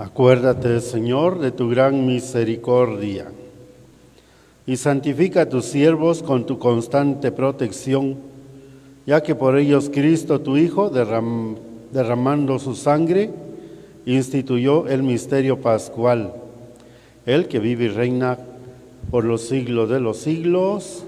Acuérdate, Señor, de tu gran misericordia y santifica a tus siervos con tu constante protección, ya que por ellos Cristo, tu Hijo, derramando su sangre, instituyó el misterio pascual, el que vive y reina por los siglos de los siglos.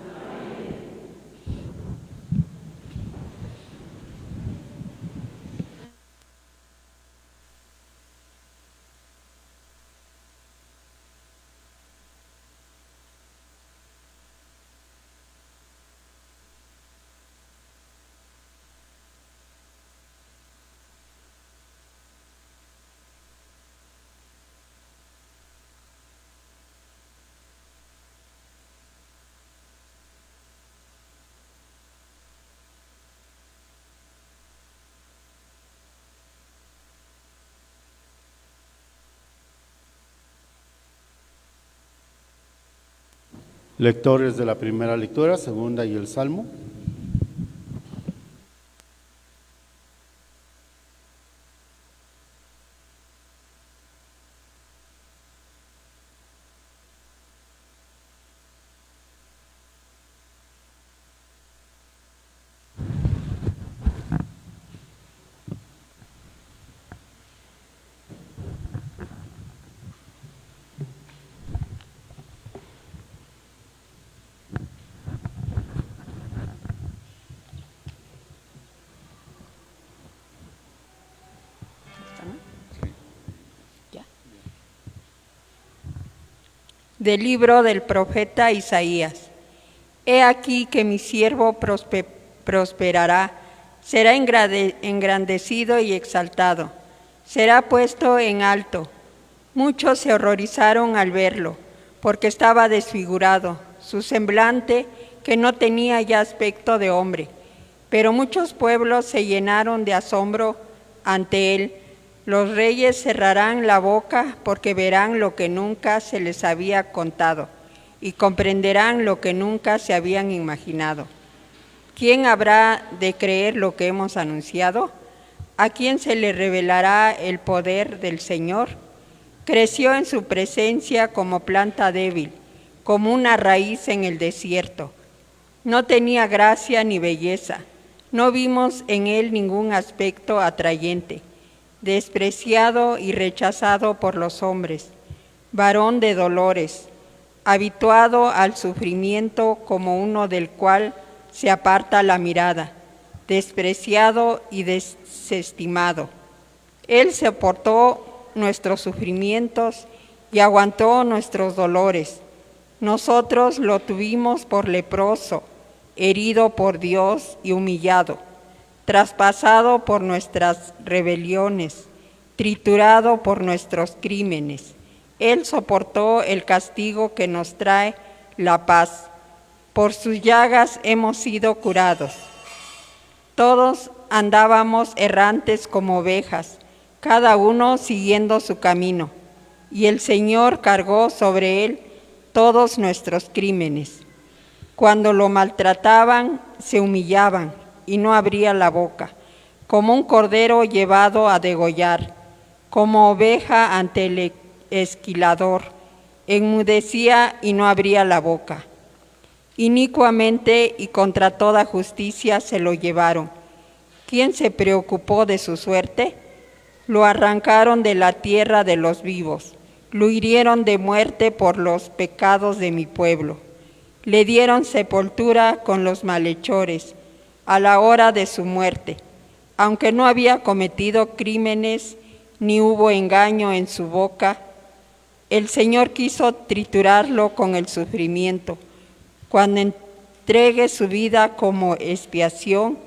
Lectores de la primera lectura, segunda y el Salmo. Del libro del profeta Isaías. He aquí que mi siervo prosperará, será engrandecido y exaltado, será puesto en alto. Muchos se horrorizaron al verlo, porque estaba desfigurado, su semblante que no tenía ya aspecto de hombre. Pero muchos pueblos se llenaron de asombro ante él. Los reyes cerrarán la boca porque verán lo que nunca se les había contado y comprenderán lo que nunca se habían imaginado. ¿Quién habrá de creer lo que hemos anunciado? ¿A quién se le revelará el poder del Señor? Creció en su presencia como planta débil, como una raíz en el desierto. No tenía gracia ni belleza, no vimos en él ningún aspecto atrayente. Despreciado y rechazado por los hombres, varón de dolores, habituado al sufrimiento como uno del cual se aparta la mirada, despreciado y desestimado. Él soportó nuestros sufrimientos y aguantó nuestros dolores. Nosotros lo tuvimos por leproso, herido por Dios y humillado, traspasado por nuestras rebeliones, triturado por nuestros crímenes. Él soportó el castigo que nos trae la paz. Por sus llagas hemos sido curados. Todos andábamos errantes como ovejas, cada uno siguiendo su camino, y el Señor cargó sobre él todos nuestros crímenes. Cuando lo maltrataban, se humillaban y no abría la boca, como un cordero llevado a degollar, como oveja ante el esquilador, enmudecía y no abría la boca. Inicuamente y contra toda justicia se lo llevaron. ¿Quién se preocupó de su suerte? Lo arrancaron de la tierra de los vivos, lo hirieron de muerte por los pecados de mi pueblo. Le dieron sepultura con los malhechores a la hora de su muerte, aunque no había cometido crímenes ni hubo engaño en su boca. El Señor quiso triturarlo con el sufrimiento. Cuando entregue su vida como expiación,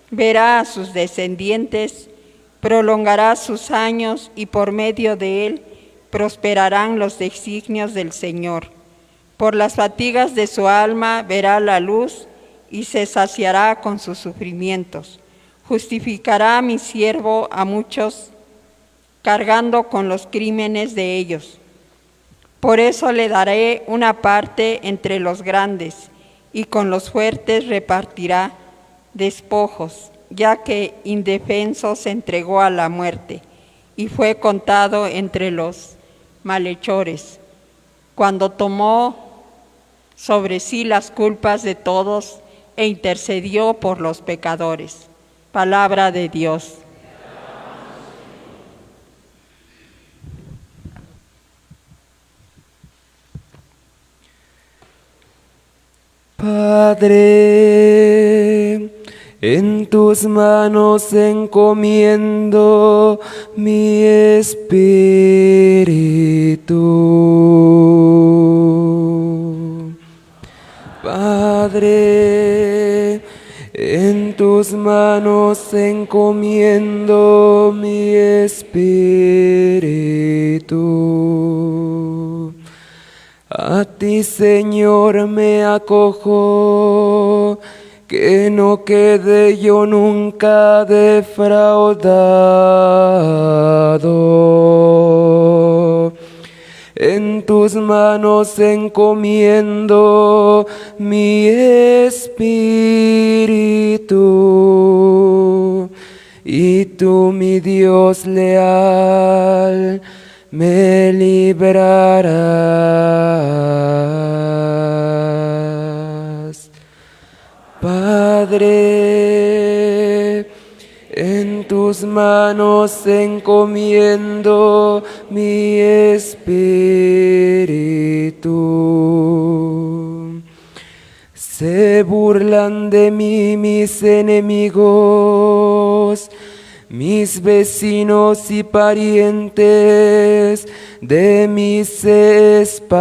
verá a sus descendientes, prolongará sus años y por medio de él prosperarán los designios del Señor. Por las fatigas de su alma verá la luz y se saciará con sus sufrimientos. Justificará a mi siervo a muchos, cargando con los crímenes de ellos. Por eso le daré una parte entre los grandes, y con los fuertes repartirá despojos, ya que indefenso se entregó a la muerte, y fue contado entre los malhechores, cuando tomó sobre sí las culpas de todos e intercedió por los pecadores. Palabra de Dios. Padre, en tus manos encomiendo mi espíritu. Padre, en tus manos encomiendo mi espíritu. A ti, Señor, me acojo, que no quede yo nunca defraudado. En tus manos encomiendo mi espíritu, y tú, mi Dios leal, me librarás. Padre, en tus manos encomiendo mi espíritu. Se burlan de mí mis enemigos, mis vecinos y parientes de mí se espantan.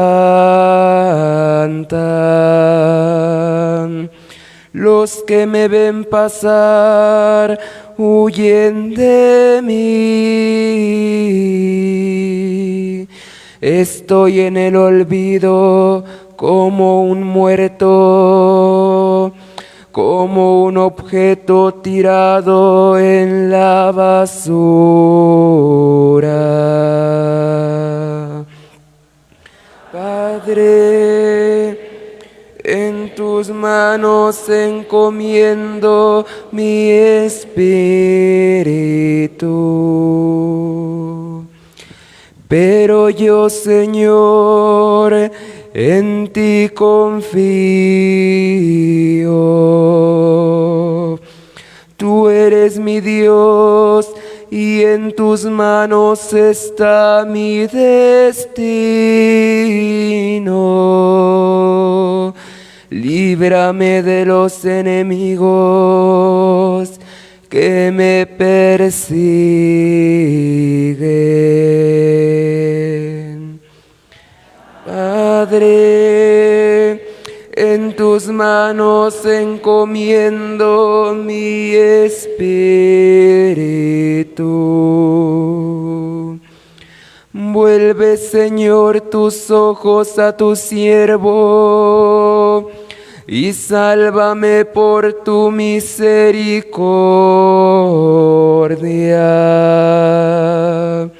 Los que me ven pasar huyen de mí. Estoy en el olvido como un muerto, como un objeto tirado en la basura. Padre, en tus manos encomiendo mi espíritu. Pero yo, Señor, en ti confío. Tú eres mi Dios y en tus manos está mi destino. Líbrame de los enemigos que me persiguen. Padre, en tus manos encomiendo mi espíritu. Vuelve, Señor, tus ojos a tu siervo y sálvame por tu misericordia.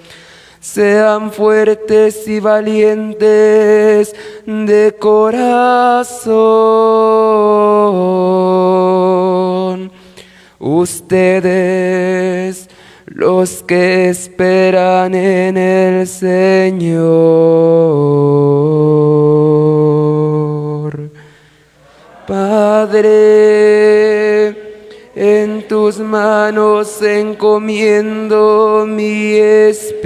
Sean fuertes y valientes de corazón ustedes, los que esperan en el Señor. Padre, en tus manos encomiendo mi espíritu.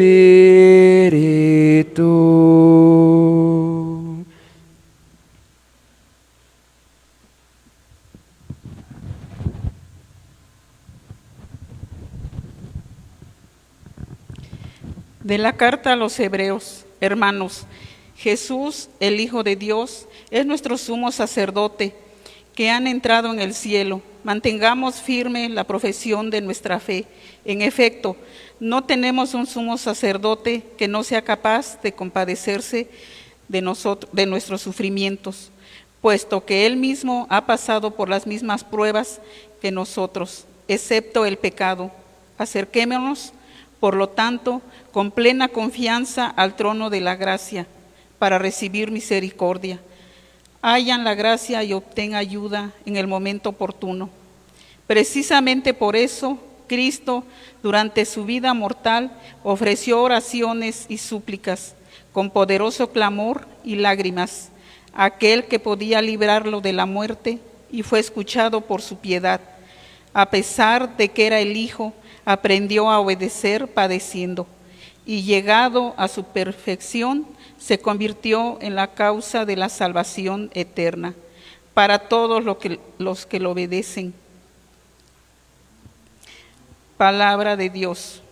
De la carta a los Hebreos, hermanos, Jesús, el Hijo de Dios, es nuestro sumo sacerdote, que han entrado en el cielo. Mantengamos firme la profesión de nuestra fe. En efecto, no tenemos un sumo sacerdote que no sea capaz de compadecerse de nuestros sufrimientos, puesto que Él mismo ha pasado por las mismas pruebas que nosotros, excepto el pecado. Acerquémonos, por lo tanto, con plena confianza al trono de la gracia, para recibir misericordia. Hallan la gracia y obtén ayuda en el momento oportuno. Precisamente por eso, Cristo, durante su vida mortal, ofreció oraciones y súplicas, con poderoso clamor y lágrimas, a aquel que podía librarlo de la muerte, y fue escuchado por su piedad. A pesar de que era el Hijo, aprendió a obedecer padeciendo, y llegado a su perfección, se convirtió en la causa de la salvación eterna para todos los que lo obedecen. Palabra de Dios.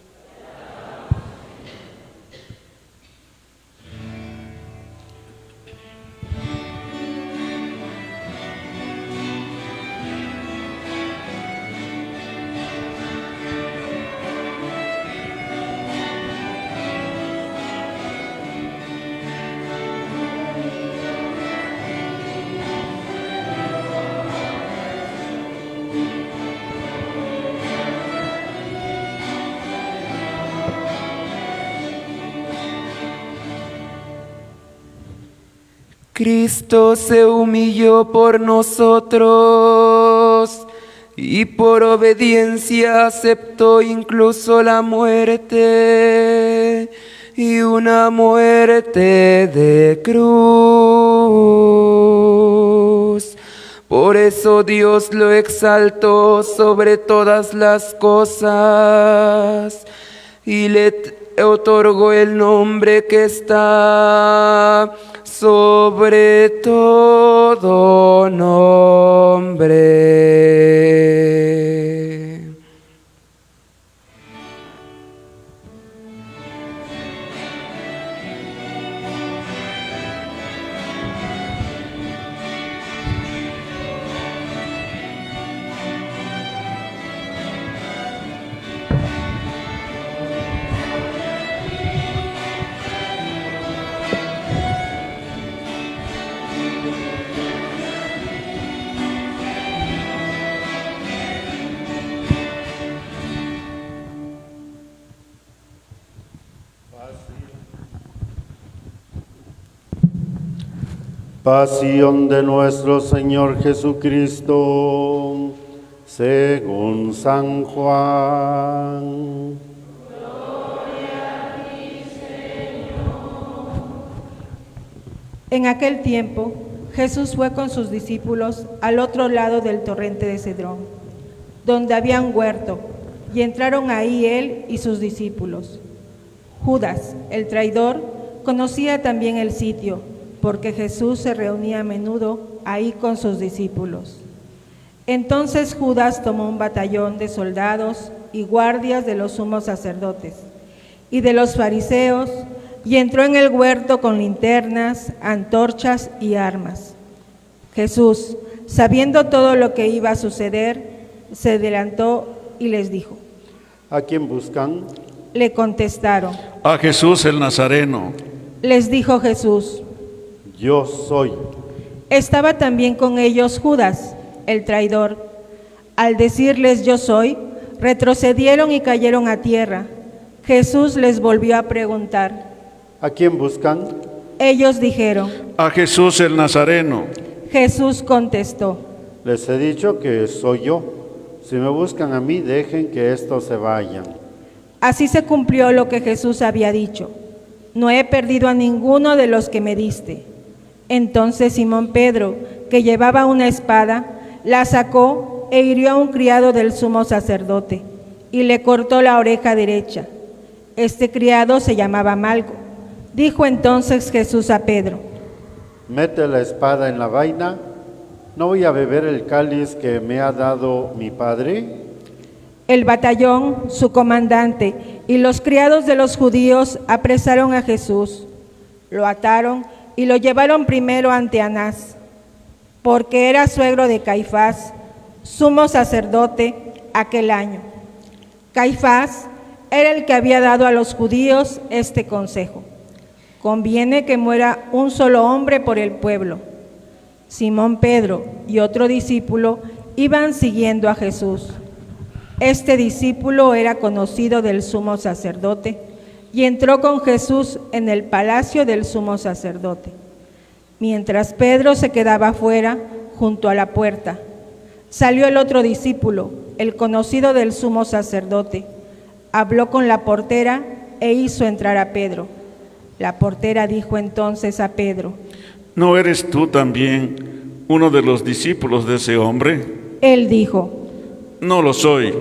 Cristo se humilló por nosotros y por obediencia aceptó incluso la muerte, y una muerte de cruz. Por eso Dios lo exaltó sobre todas las cosas y le otorgó el nombre que está sobre todo nombre. Pasión de nuestro Señor Jesucristo, según San Juan. En aquel tiempo, Jesús fue con sus discípulos al otro lado del torrente de Cedrón, donde había un huerto, y entraron ahí él y sus discípulos. Judas, el traidor, conocía también el sitio, porque Jesús se reunía a menudo ahí con sus discípulos. Entonces Judas tomó un batallón de soldados y guardias de los sumos sacerdotes y de los fariseos, y entró en el huerto con linternas, antorchas y armas. Jesús, sabiendo todo lo que iba a suceder, se adelantó y les dijo: ¿A quién buscan? Le contestaron. A Jesús el Nazareno. Les dijo Jesús: Yo soy. Estaba también con ellos Judas, el traidor. Al decirles yo soy, retrocedieron y cayeron a tierra. Jesús les volvió a preguntar: ¿A quién buscan? Ellos dijeron: A Jesús el Nazareno. Jesús contestó: Les he dicho que soy yo. Si me buscan a mí, dejen que estos se vayan. Así se cumplió lo que Jesús había dicho: no he perdido a ninguno de los que me diste. Entonces Simón Pedro, que llevaba una espada, la sacó e hirió a un criado del sumo sacerdote y le cortó la oreja derecha. Este criado se llamaba Malco. Dijo entonces Jesús a Pedro: Mete la espada en la vaina. ¿No voy a beber el cáliz que me ha dado mi padre? El batallón, su comandante y los criados de los judíos apresaron a Jesús, lo ataron y lo llevaron primero ante Anás, porque era suegro de Caifás, sumo sacerdote aquel año. Caifás era el que había dado a los judíos este consejo: conviene que muera un solo hombre por el pueblo. Simón Pedro y otro discípulo iban siguiendo a Jesús. Este discípulo era conocido del sumo sacerdote y entró con Jesús en el palacio del sumo sacerdote, mientras Pedro se quedaba afuera junto a la puerta. Salió el otro discípulo, el conocido del sumo sacerdote. Habló con la portera e hizo entrar a Pedro. La portera dijo entonces a Pedro: ¿No eres tú también uno de los discípulos de ese hombre? Él dijo: No lo soy.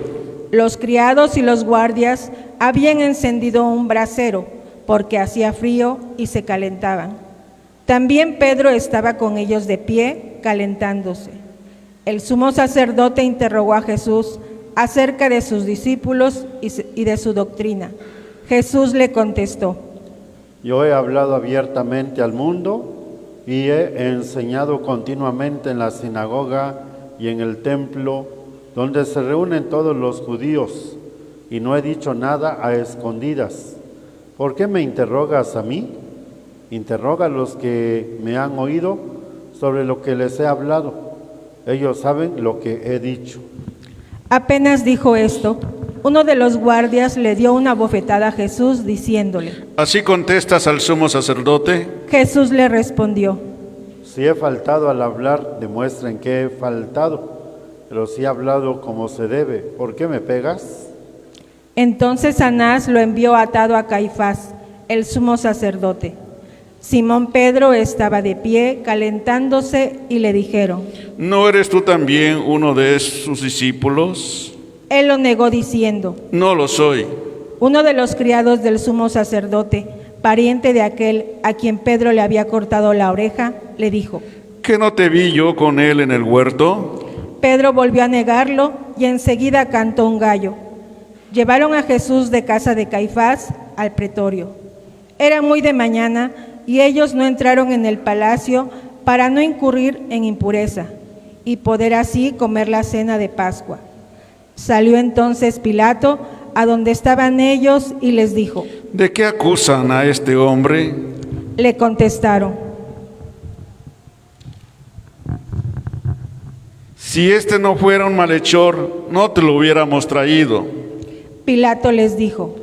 Los criados y los guardias habían encendido un brasero porque hacía frío y se calentaban. También Pedro estaba con ellos de pie, calentándose. El sumo sacerdote interrogó a Jesús acerca de sus discípulos y de su doctrina. Jesús le contestó: Yo he hablado abiertamente al mundo y he enseñado continuamente en la sinagoga y en el templo, donde se reúnen todos los judíos, y no he dicho nada a escondidas. ¿Por qué me interrogas a mí? Interroga a los que me han oído sobre lo que les he hablado. Ellos saben lo que he dicho. Apenas dijo esto, uno de los guardias le dio una bofetada a Jesús diciéndole: ¿Así contestas al sumo sacerdote? Jesús le respondió: Si he faltado al hablar, demuestren que he faltado, pero si he hablado como se debe, ¿por qué me pegas? Entonces Anás lo envió atado a Caifás, el sumo sacerdote. Simón Pedro estaba de pie, calentándose, y le dijeron: ¿No eres tú también uno de sus discípulos? Él lo negó diciendo: No lo soy. Uno de los criados del sumo sacerdote, pariente de aquel a quien Pedro le había cortado la oreja, le dijo: ¿Que no te vi yo con él en el huerto? Pedro volvió a negarlo y enseguida cantó un gallo. Llevaron a Jesús de casa de Caifás al pretorio. Era muy de mañana y ellos no entraron en el palacio para no incurrir en impureza y poder así comer la cena de Pascua. Salió entonces Pilato a donde estaban ellos y les dijo: ¿De qué acusan a este hombre? Le contestaron: Si este no fuera un malhechor, no te lo hubiéramos traído. Pilato les dijo: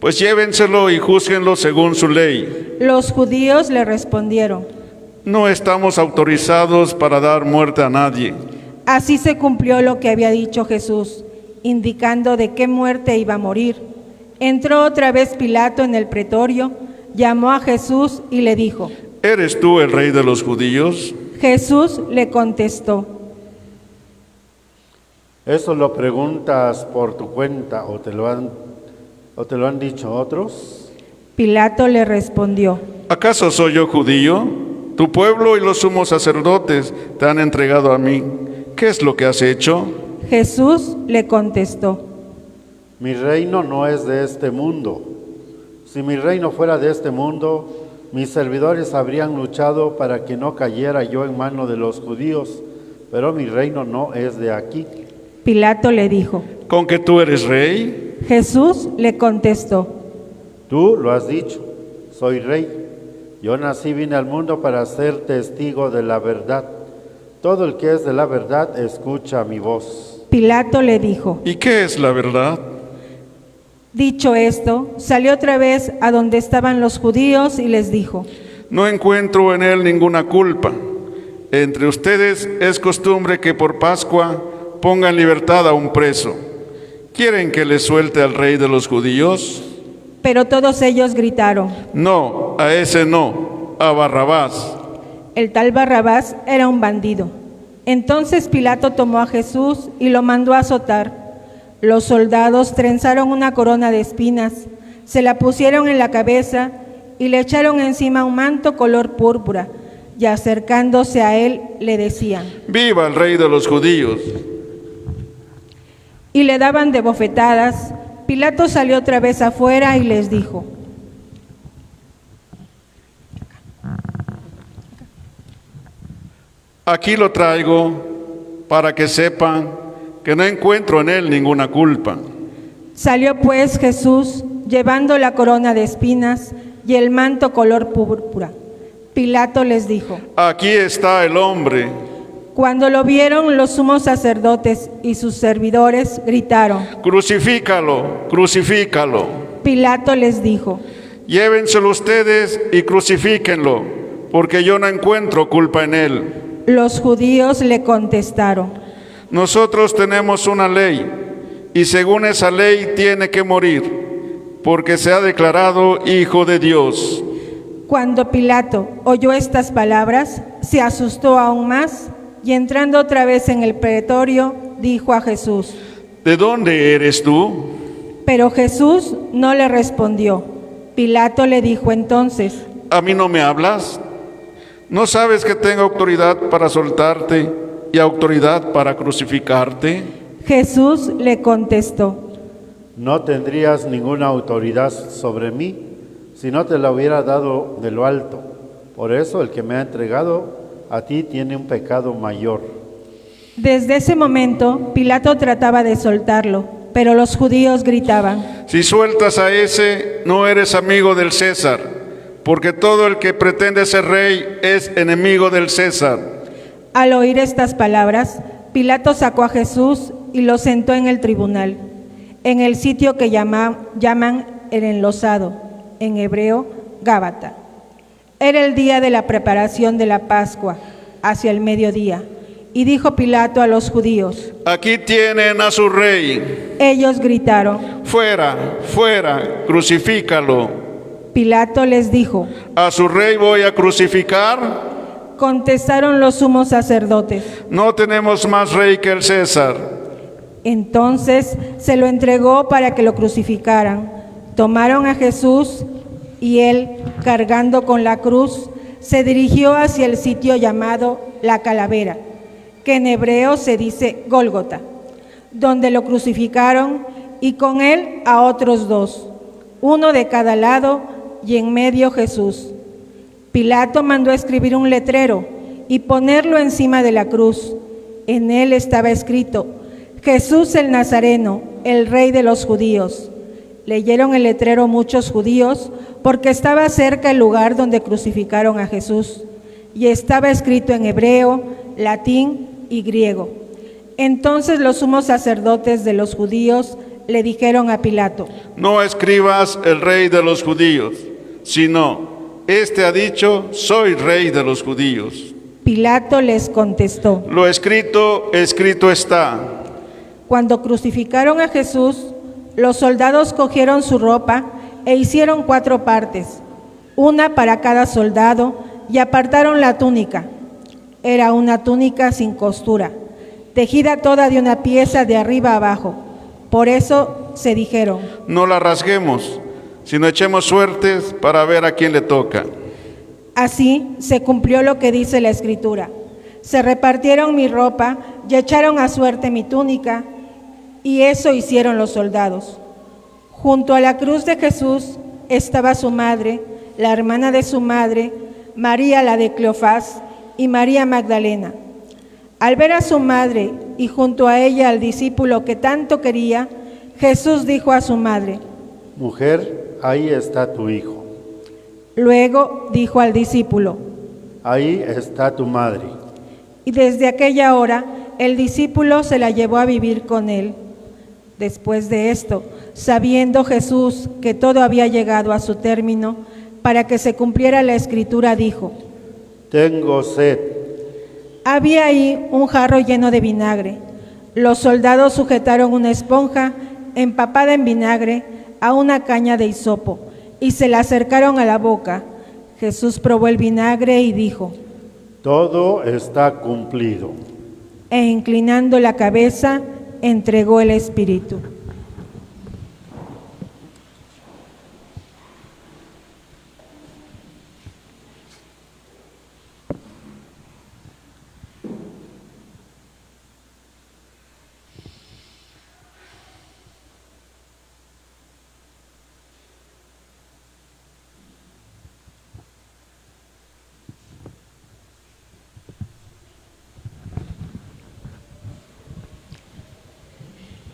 Pues llévenselo y júzguenlo según su ley. Los judíos le respondieron: No estamos autorizados para dar muerte a nadie. Así se cumplió lo que había dicho Jesús, indicando de qué muerte iba a morir. Entró otra vez Pilato en el pretorio, llamó a Jesús y le dijo: ¿Eres tú el rey de los judíos? Jesús le contestó: ¿Eso lo preguntas por tu cuenta o te lo han dicho otros? Pilato le respondió: ¿Acaso soy yo judío? Tu pueblo y los sumos sacerdotes te han entregado a mí. ¿Qué es lo que has hecho? Jesús le contestó: Mi reino no es de este mundo. Si mi reino fuera de este mundo, mis servidores habrían luchado para que no cayera yo en mano de los judíos, pero mi reino no es de aquí. Pilato le dijo: ¿Con que tú eres rey? Jesús le contestó: Tú lo has dicho, soy rey. Yo nací, vine al mundo para ser testigo de la verdad. Todo el que es de la verdad escucha mi voz. Pilato le dijo: ¿Y qué es la verdad? Dicho esto, salió otra vez a donde estaban los judíos y les dijo: No encuentro en él ninguna culpa. Entre ustedes es costumbre que por Pascua pongan en libertad a un preso. ¿Quieren que les suelte al rey de los judíos? Pero todos ellos gritaron: No, a ese no, a Barrabás. El tal Barrabás era un bandido. Entonces Pilato tomó a Jesús y lo mandó a azotar. Los soldados trenzaron una corona de espinas, se la pusieron en la cabeza y le echaron encima un manto color púrpura, y acercándose a él le decían: ¡Viva el rey de los judíos! Y le daban de bofetadas. Pilato salió otra vez afuera y les dijo: Aquí lo traigo para que sepan que no encuentro en él ninguna culpa. Salió pues Jesús llevando la corona de espinas y el manto color púrpura. Pilato les dijo: Aquí está el hombre. Cuando lo vieron, los sumos sacerdotes y sus servidores gritaron: Crucifícalo, crucifícalo. Pilato les dijo: Llévenselo ustedes y crucifíquenlo, porque yo no encuentro culpa en él. Los judíos le contestaron: Nosotros tenemos una ley, y según esa ley tiene que morir, porque se ha declarado Hijo de Dios. Cuando Pilato oyó estas palabras, se asustó aún más y entrando otra vez en el pretorio, dijo a Jesús: ¿De dónde eres tú? Pero Jesús no le respondió. Pilato le dijo entonces: ¿A mí no me hablas? ¿No sabes que tengo autoridad para soltarte y autoridad para crucificarte? Jesús le contestó: No tendrías ninguna autoridad sobre mí si no te la hubiera dado de lo alto. Por eso el que me ha entregado a ti tiene un pecado mayor. Desde ese momento, Pilato trataba de soltarlo, pero los judíos gritaban: Si sueltas a ese, no eres amigo del César, porque todo el que pretende ser rey es enemigo del César. Al oír estas palabras, Pilato sacó a Jesús y lo sentó en el tribunal, en el sitio que llaman el enlosado, en hebreo, Gábata. Era el día de la preparación de la Pascua, hacia el mediodía, y dijo Pilato a los judíos: Aquí tienen a su rey. Ellos gritaron. Fuera, fuera, crucifícalo. Pilato les dijo: ¿A su rey voy a crucificar? Contestaron los sumos sacerdotes: No tenemos más rey que el César. Entonces se lo entregó para que lo crucificaran. Tomaron a Jesús y él, cargando con la cruz, se dirigió hacia el sitio llamado La Calavera, que en hebreo se dice Gólgota, donde lo crucificaron, y con él a otros dos, uno de cada lado y en medio Jesús. Pilato mandó escribir un letrero y ponerlo encima de la cruz. En él estaba escrito: Jesús el Nazareno, el Rey de los judíos. Leyeron el letrero muchos judíos porque estaba cerca el lugar donde crucificaron a Jesús, y estaba escrito en hebreo, latín y griego. Entonces los sumos sacerdotes de los judíos le dijeron a Pilato: No escribas el rey de los judíos, sino, este ha dicho, soy rey de los judíos. Pilato les contestó: Lo escrito, escrito está. Cuando crucificaron a Jesús, los soldados cogieron su ropa e hicieron 4 partes, una para cada soldado, y apartaron la túnica. Era una túnica sin costura, tejida toda de una pieza de arriba abajo. Por eso se dijeron: No la rasguemos, sino echemos suertes para ver a quién le toca. Así se cumplió lo que dice la Escritura: se repartieron mi ropa y echaron a suerte mi túnica, y eso hicieron los soldados. Junto a la cruz de Jesús estaba su madre, la hermana de su madre, María la de Cleofás y María Magdalena. Al ver a su madre y junto a ella al discípulo que tanto quería, Jesús dijo a su madre: Mujer, ahí está tu hijo. Luego dijo al discípulo: Ahí está tu madre. Y desde aquella hora el discípulo se la llevó a vivir con él. Después de esto, sabiendo Jesús que todo había llegado a su término, para que se cumpliera la Escritura, dijo: Tengo sed. Había ahí un jarro lleno de vinagre. Los soldados sujetaron una esponja empapada en vinagre a una caña de hisopo y se la acercaron a la boca. Jesús probó el vinagre y dijo: Todo está cumplido. E inclinando la cabeza, entregó el espíritu.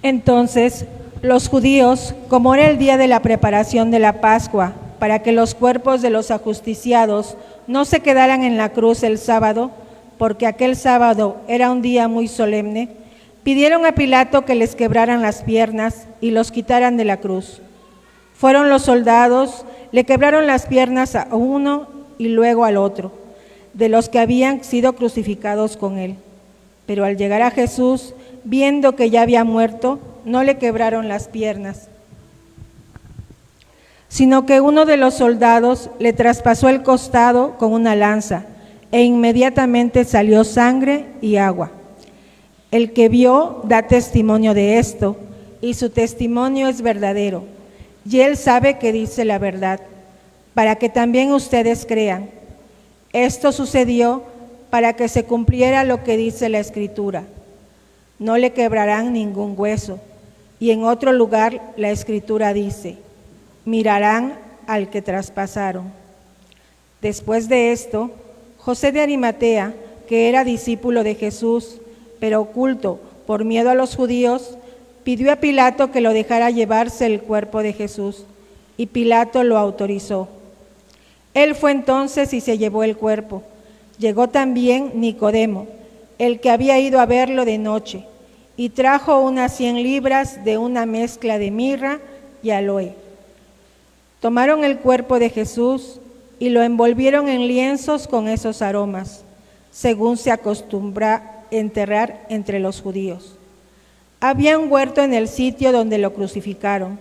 Entonces, los judíos, como era el día de la preparación de la Pascua, para que los cuerpos de los ajusticiados no se quedaran en la cruz el sábado, porque aquel sábado era un día muy solemne, pidieron a Pilato que les quebraran las piernas y los quitaran de la cruz. Fueron los soldados, le quebraron las piernas a uno y luego al otro, de los que habían sido crucificados con él. Pero al llegar a Jesús, viendo que ya había muerto, no le quebraron las piernas, sino que uno de los soldados le traspasó el costado con una lanza, e inmediatamente salió sangre y agua. El que vio da testimonio de esto, y su testimonio es verdadero, y él sabe que dice la verdad, para que también ustedes crean. Esto sucedió para que se cumpliera lo que dice la Escritura: no le quebrarán ningún hueso. Y en otro lugar la Escritura dice: mirarán al que traspasaron. Después de esto, José de Arimatea, que era discípulo de Jesús, pero oculto por miedo a los judíos, pidió a Pilato que lo dejara llevarse el cuerpo de Jesús, y Pilato lo autorizó. Él fue entonces y se llevó el cuerpo. Llegó también Nicodemo, el que había ido a verlo de noche, y trajo unas 100 libras de una mezcla de mirra y aloe. Tomaron el cuerpo de Jesús y lo envolvieron en lienzos con esos aromas, según se acostumbra enterrar entre los judíos. Había un huerto en el sitio donde lo crucificaron,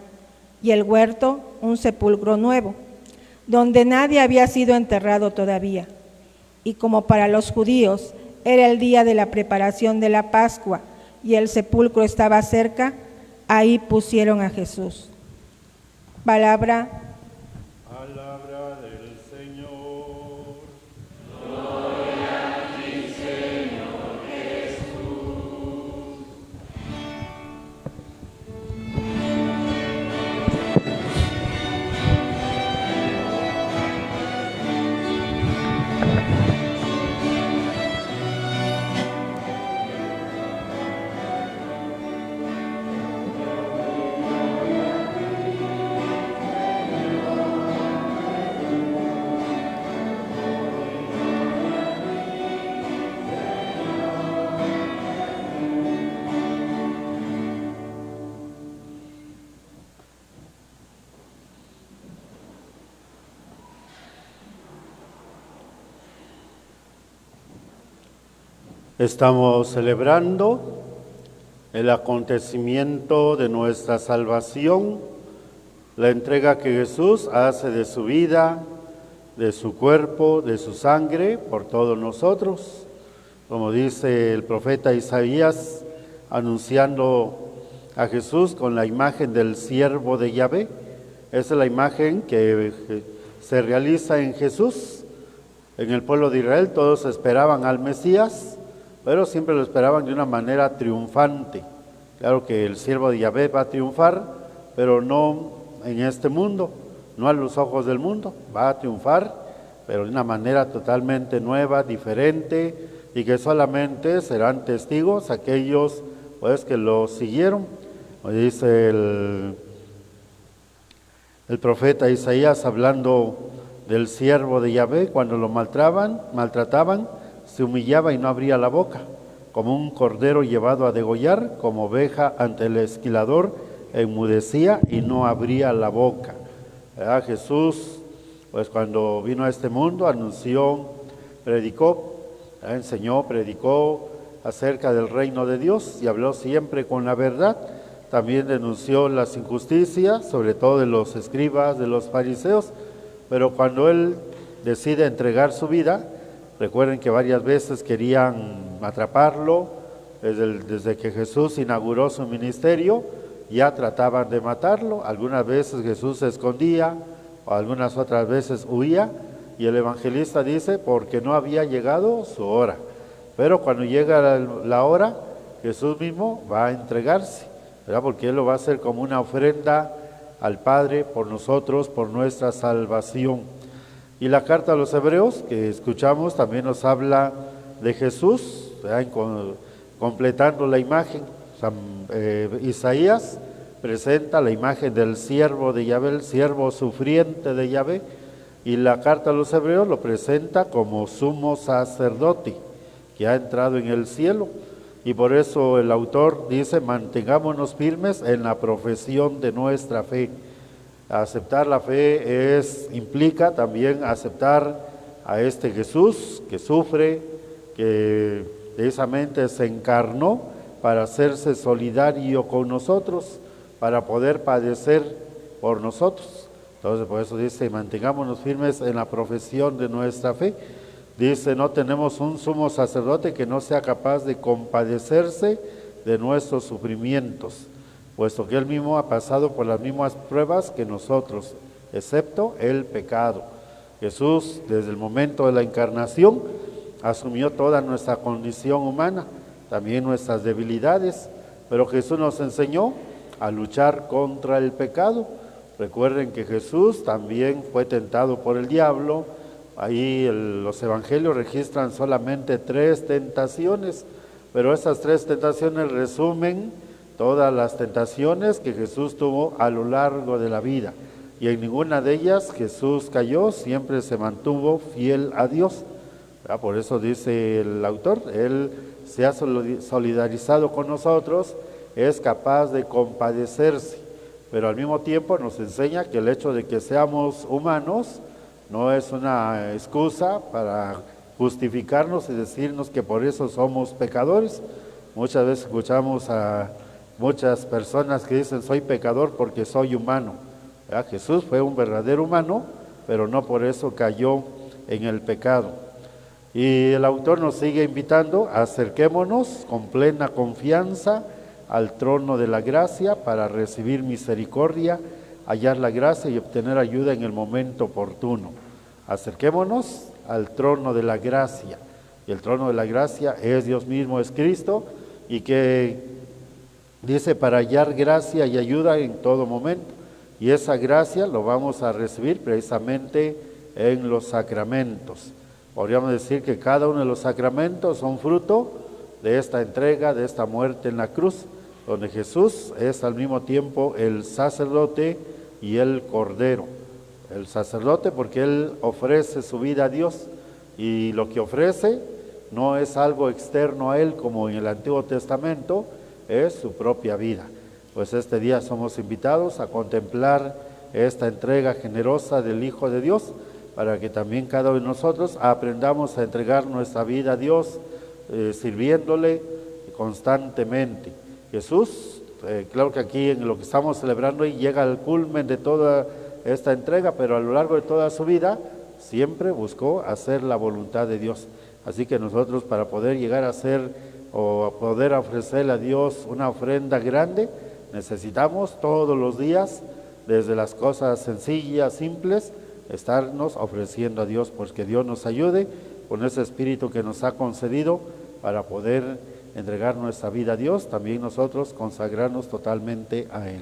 y el huerto un sepulcro nuevo, donde nadie había sido enterrado todavía. Y como para los judíos era el día de la preparación de la Pascua y el sepulcro estaba cerca, ahí pusieron a Jesús. Palabra del Señor. Estamos celebrando el acontecimiento de nuestra salvación, la entrega que Jesús hace de su vida, de su cuerpo, de su sangre por todos nosotros. Como dice el profeta Isaías, anunciando a Jesús con la imagen del siervo de Yahvé. Esa es la imagen que se realiza en Jesús. En el pueblo de Israel todos esperaban al Mesías, pero siempre lo esperaban de una manera triunfante. Claro que el siervo de Yahvé va a triunfar, pero no en este mundo, no a los ojos del mundo. Va a triunfar, pero de una manera totalmente nueva, diferente, y que solamente serán testigos aquellos pues que lo siguieron. Como dice el profeta Isaías, hablando del siervo de Yahvé, cuando lo maltrataban, se humillaba y no abría la boca, como un cordero llevado a degollar, como oveja ante el esquilador, enmudecía y no abría la boca. Jesús, pues cuando vino a este mundo, anunció, predicó, enseñó, predicó acerca del reino de Dios y habló siempre con la verdad. También denunció las injusticias, sobre todo de los escribas, de los fariseos, pero cuando él decide entregar su vida, recuerden que varias veces querían atraparlo, desde que Jesús inauguró su ministerio, ya trataban de matarlo. Algunas veces Jesús se escondía, o algunas otras veces huía, y el evangelista dice, porque no había llegado su hora. Pero cuando llega la hora, Jesús mismo va a entregarse, ¿verdad? Porque Él lo va a hacer como una ofrenda al Padre por nosotros, por nuestra salvación. Y la carta a los Hebreos que escuchamos también nos habla de Jesús, completando la imagen. Isaías presenta la imagen del siervo de Yahvé, el siervo sufriente de Yahvé, y la carta a los Hebreos lo presenta como sumo sacerdote que ha entrado en el cielo. Y por eso el autor dice, mantengámonos firmes en la profesión de nuestra fe. Aceptar la fe implica también aceptar a este Jesús que sufre, que precisamente se encarnó para hacerse solidario con nosotros, para poder padecer por nosotros. Entonces, por eso dice, mantengámonos firmes en la profesión de nuestra fe. Dice, no tenemos un sumo sacerdote que no sea capaz de compadecerse de nuestros sufrimientos, puesto que Él mismo ha pasado por las mismas pruebas que nosotros, excepto el pecado. Jesús, desde el momento de la encarnación, asumió toda nuestra condición humana, también nuestras debilidades, pero Jesús nos enseñó a luchar contra el pecado. Recuerden que Jesús también fue tentado por el diablo. Ahí los evangelios registran solamente 3 tentaciones, pero esas 3 tentaciones resumen todas las tentaciones que Jesús tuvo a lo largo de la vida. Y en ninguna de ellas Jesús cayó, siempre se mantuvo fiel a Dios. Por eso dice el autor, Él se ha solidarizado con nosotros, es capaz de compadecerse, pero al mismo tiempo nos enseña que el hecho de que seamos humanos no es una excusa para justificarnos y decirnos que por eso somos pecadores. Muchas veces escuchamos a muchas personas que dicen, soy pecador porque soy humano. Jesús fue un verdadero humano, pero no por eso cayó en el pecado. Y el autor nos sigue invitando, acerquémonos con plena confianza al trono de la gracia para recibir misericordia, hallar la gracia y obtener ayuda en el momento oportuno. Acerquémonos al trono de la gracia, y el trono de la gracia es Dios mismo, es Cristo, y que dice para hallar gracia y ayuda en todo momento, y esa gracia lo vamos a recibir precisamente en los sacramentos. Podríamos decir que cada uno de los sacramentos son fruto de esta entrega, de esta muerte en la cruz, donde Jesús es al mismo tiempo el sacerdote y el cordero. El sacerdote porque Él ofrece su vida a Dios, y lo que ofrece no es algo externo a Él como en el Antiguo Testamento, es su propia vida. Pues este día somos invitados a contemplar esta entrega generosa del Hijo de Dios, para que también cada uno de nosotros aprendamos a entregar nuestra vida a Dios, sirviéndole constantemente. Jesús, claro que aquí en lo que estamos celebrando hoy llega al culmen de toda esta entrega, pero a lo largo de toda su vida siempre buscó hacer la voluntad de Dios. Así que nosotros, para poder llegar a hacer o poder ofrecerle a Dios una ofrenda grande, necesitamos todos los días, desde las cosas sencillas, simples, estarnos ofreciendo a Dios, pues que Dios nos ayude con ese espíritu que nos ha concedido para poder entregar nuestra vida a Dios, también nosotros consagrarnos totalmente a Él.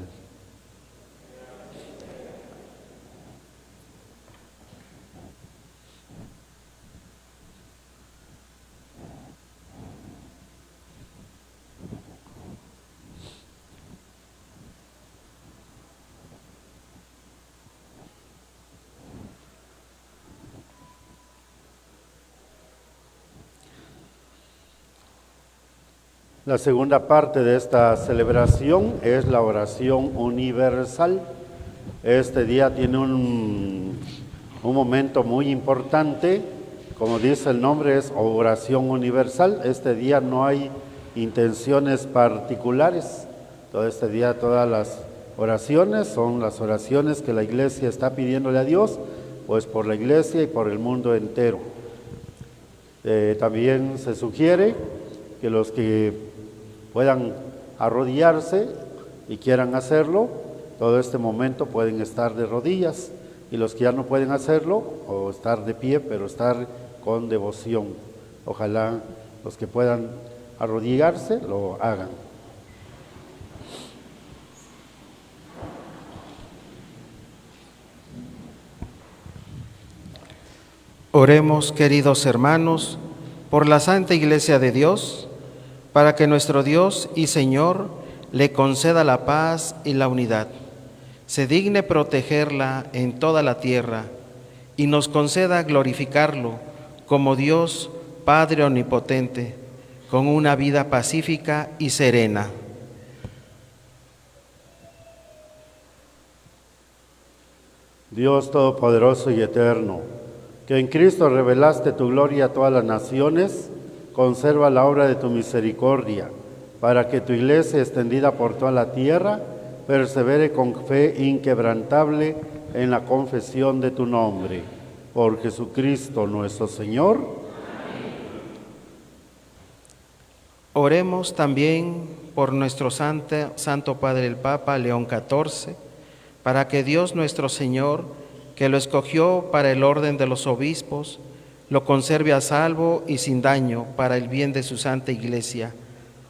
La segunda parte de esta celebración es la oración universal. Este día tiene un momento muy importante, como dice el nombre, es oración universal. Este día no hay intenciones particulares. Todo este día todas las oraciones son las oraciones que la Iglesia está pidiéndole a Dios, pues por la Iglesia y por el mundo entero. También se sugiere que los que puedan arrodillarse y quieran hacerlo, todo este momento pueden estar de rodillas, y los que ya no pueden hacerlo, o estar de pie, pero estar con devoción. Ojalá los que puedan arrodillarse lo hagan. Oremos, queridos hermanos, por la Santa Iglesia de Dios, para que nuestro Dios y Señor le conceda la paz y la unidad, se digne protegerla en toda la tierra y nos conceda glorificarlo como Dios Padre Omnipotente, con una vida pacífica y serena. Dios Todopoderoso y Eterno, que en Cristo revelaste tu gloria a todas las naciones, conserva la obra de tu misericordia para que tu iglesia, extendida por toda la tierra, persevere con fe inquebrantable en la confesión de tu nombre. Por Jesucristo nuestro Señor. Oremos también por nuestro Santo Padre el Papa León XIV, para que Dios nuestro Señor, que lo escogió para el orden de los obispos, lo conserve a salvo y sin daño para el bien de su Santa Iglesia,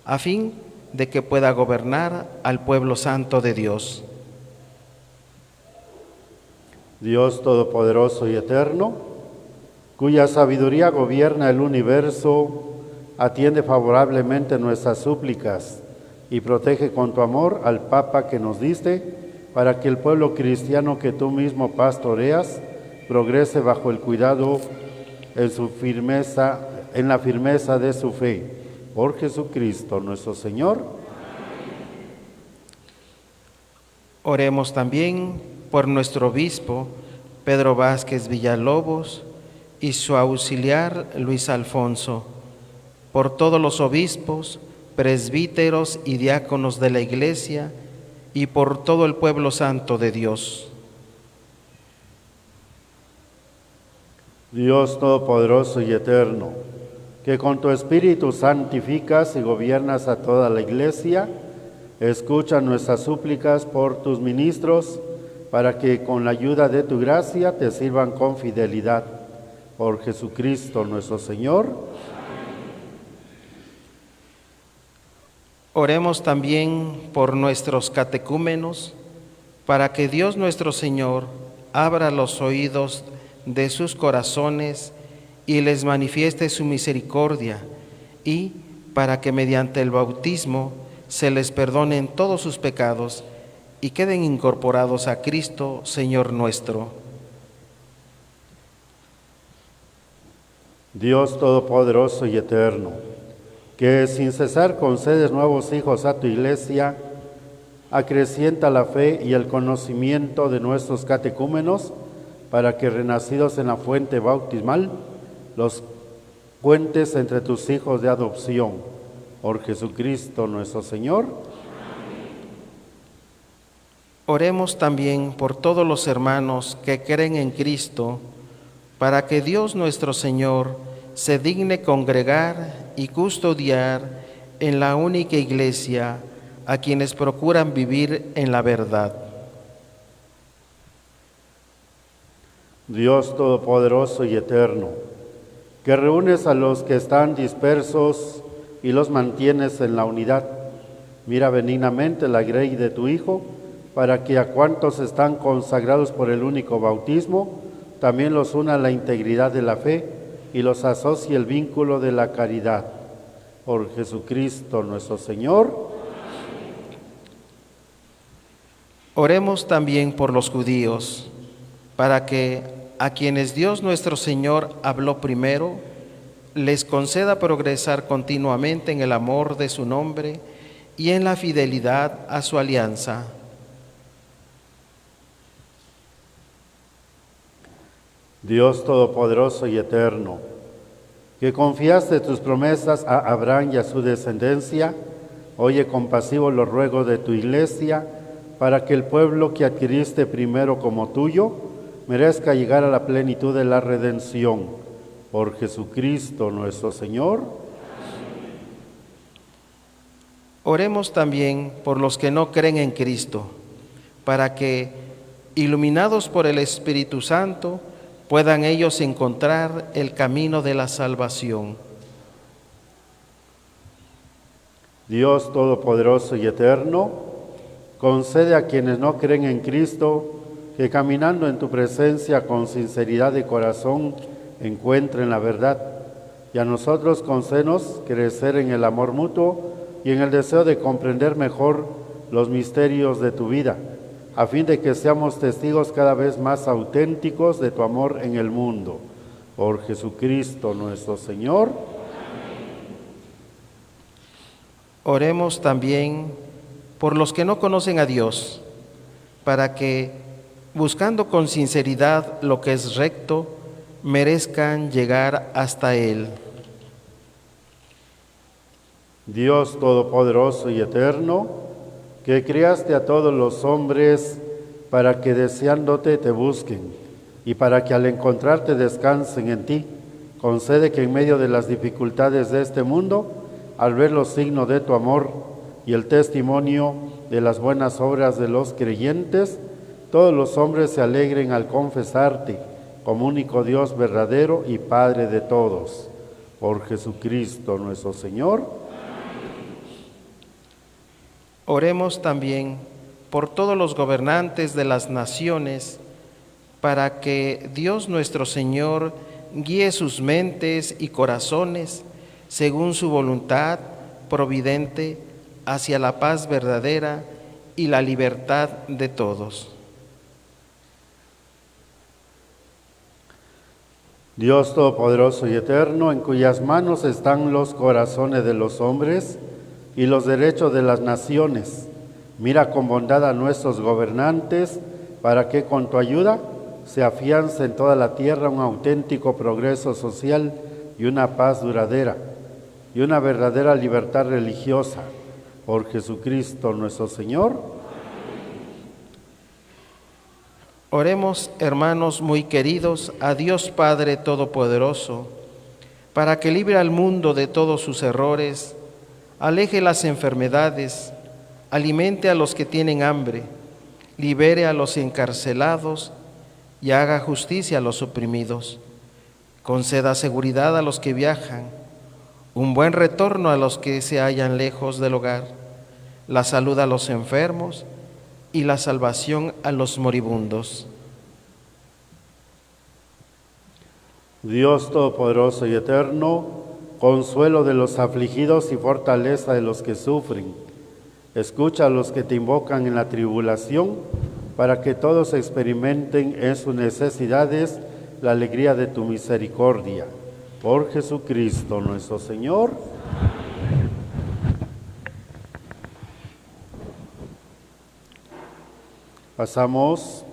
a fin de que pueda gobernar al pueblo santo de Dios. Dios Todopoderoso y Eterno, cuya sabiduría gobierna el universo, atiende favorablemente nuestras súplicas y protege con tu amor al Papa que nos diste, para que el pueblo cristiano que tú mismo pastoreas progrese bajo el cuidado en la firmeza de su fe. Por Jesucristo nuestro Señor. Oremos también por nuestro obispo Pedro Vázquez Villalobos y su auxiliar Luis Alfonso, por todos los obispos, presbíteros y diáconos de la Iglesia y por todo el pueblo santo de Dios. Dios Todopoderoso y Eterno, que con tu Espíritu santificas y gobiernas a toda la Iglesia, escucha nuestras súplicas por tus ministros, para que con la ayuda de tu gracia te sirvan con fidelidad. Por Jesucristo nuestro Señor. Oremos también por nuestros catecúmenos, para que Dios nuestro Señor abra los oídos de sus corazones y les manifieste su misericordia, y para que mediante el bautismo se les perdonen todos sus pecados y queden incorporados a Cristo, Señor nuestro. Dios Todopoderoso y Eterno, que sin cesar concedes nuevos hijos a tu Iglesia, acrecienta la fe y el conocimiento de nuestros catecúmenos, para que renacidos en la fuente bautismal, los cuentes entre tus hijos de adopción. Por Jesucristo nuestro Señor. Oremos también por todos los hermanos que creen en Cristo, para que Dios nuestro Señor se digne congregar y custodiar en la única Iglesia a quienes procuran vivir en la verdad. Dios Todopoderoso y Eterno, que reúnes a los que están dispersos y los mantienes en la unidad, mira benignamente la grey de tu Hijo, para que a cuantos están consagrados por el único bautismo, también los una la integridad de la fe y los asocie el vínculo de la caridad. Por Jesucristo nuestro Señor. Oremos también por los judíos, para que a quienes Dios nuestro Señor habló primero, les conceda progresar continuamente en el amor de su nombre y en la fidelidad a su alianza. Dios Todopoderoso y Eterno, que confiaste tus promesas a Abraham y a su descendencia, oye compasivo los ruegos de tu Iglesia, para que el pueblo que adquiriste primero como tuyo, merezca llegar a la plenitud de la redención. Por Jesucristo nuestro Señor. Oremos también por los que no creen en Cristo, para que, iluminados por el Espíritu Santo, puedan ellos encontrar el camino de la salvación. Dios Todopoderoso y Eterno, concede a quienes no creen en Cristo que caminando en tu presencia con sinceridad de corazón encuentren la verdad, y a nosotros concédenos crecer en el amor mutuo y en el deseo de comprender mejor los misterios de tu vida, a fin de que seamos testigos cada vez más auténticos de tu amor en el mundo. Por Jesucristo nuestro Señor. Oremos también por los que no conocen a Dios, para que, buscando con sinceridad lo que es recto, merezcan llegar hasta Él. Dios Todopoderoso y Eterno, que creaste a todos los hombres para que deseándote te busquen y para que al encontrarte descansen en ti, concede que en medio de las dificultades de este mundo, al ver los signos de tu amor y el testimonio de las buenas obras de los creyentes, todos los hombres se alegren al confesarte como único Dios verdadero y Padre de todos. Por Jesucristo nuestro Señor. Oremos también por todos los gobernantes de las naciones, para que Dios nuestro Señor guíe sus mentes y corazones según su voluntad providente hacia la paz verdadera y la libertad de todos. Dios Todopoderoso y Eterno, en cuyas manos están los corazones de los hombres y los derechos de las naciones, mira con bondad a nuestros gobernantes, para que con tu ayuda se afiance en toda la tierra un auténtico progreso social y una paz duradera, y una verdadera libertad religiosa. Por Jesucristo nuestro Señor. Oremos, hermanos muy queridos, a Dios Padre Todopoderoso, para que libre al mundo de todos sus errores, aleje las enfermedades, alimente a los que tienen hambre, libere a los encarcelados y haga justicia a los oprimidos. Conceda seguridad a los que viajan, un buen retorno a los que se hallan lejos del hogar, la salud a los enfermos y la salvación a los moribundos. Dios Todopoderoso y Eterno, consuelo de los afligidos y fortaleza de los que sufren, escucha a los que te invocan en la tribulación, para que todos experimenten en sus necesidades la alegría de tu misericordia. Por Jesucristo nuestro Señor. Pasamos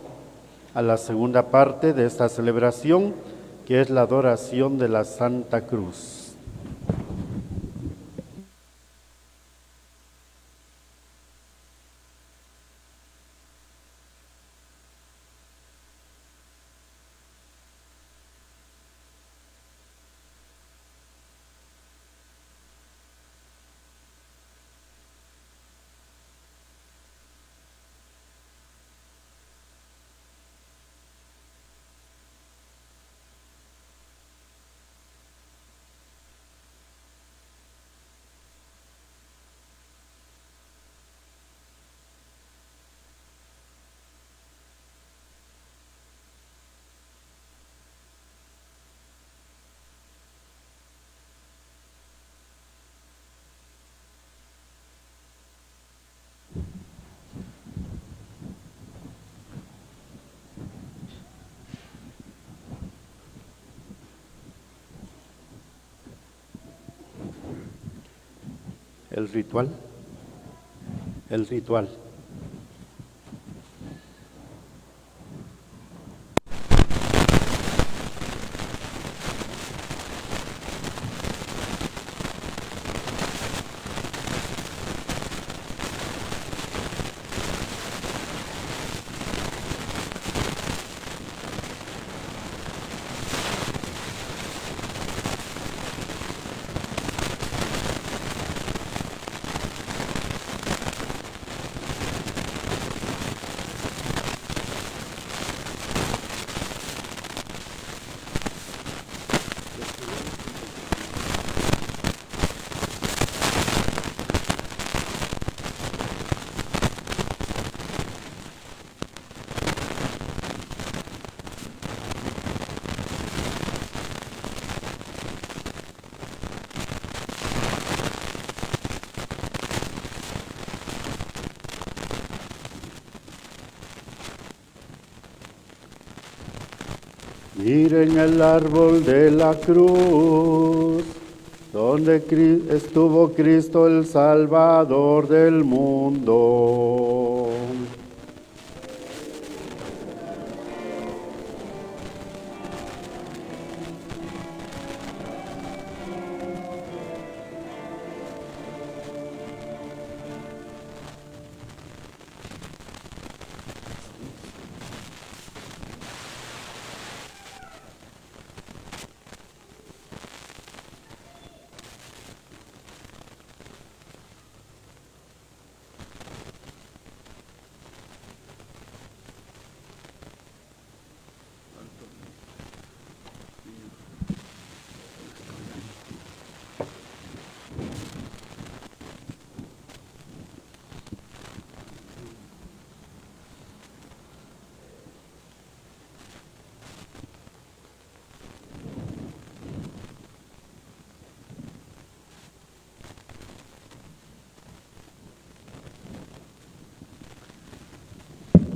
a la segunda parte de esta celebración, que es la adoración de la Santa Cruz. El ritual. Miren el árbol de la cruz, donde estuvo Cristo el Salvador del mundo.